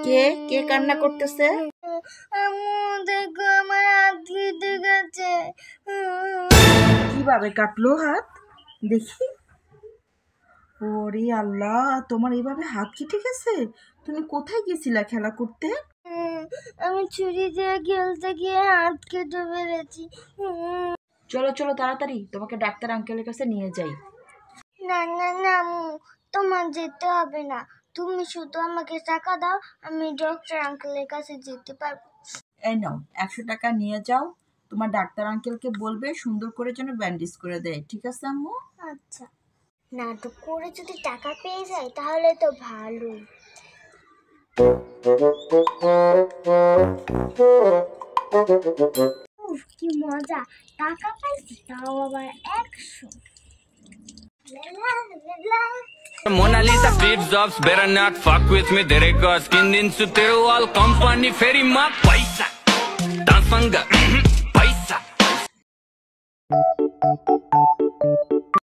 কে কে কান্না করতেছে? আম্মু দেখো আমার হাত কেটে গেছে। কিভাবে কাটলো হাত দেখি? ওরে আল্লাহ, তোমার এইভাবে হাত কেটে গেছে? তুমি কোথায় গেছিলা খেলা করতে? আমি ছুরি দিয়ে খেলতে গিয়ে হাত কেটে ফেলেছি। চলো চলো তাড়াতাড়ি তোমাকে ডাক্তার আঙ্কেলের কাছে নিয়ে যাই। না না না আম্মু, তোমার যেতে হবে না। তুমি শুধু আমাকে টাকা দাও, আমি ডক্টর আঙ্কেলের কাছে যেতে পারবো। এই নাও 100 টাকা নিয়ে যাও, তোমার ডাক্তার আঙ্কেলকে বলবে সুন্দর করে যেন ব্যান্ডেজ করে দেয়, ঠিক আছে আম্মু? আচ্ছা, নাটক করে যদি টাকা পেয়ে যাই তাহলে তো ভালোই। উফ, কি মজা, টাকা পাইছি, তাও আবার 100। Mona Lisa, Steve Jobs, better not fuck with me. Dereka skin din su teu all company ferry ma paisa. Dansanga paisa.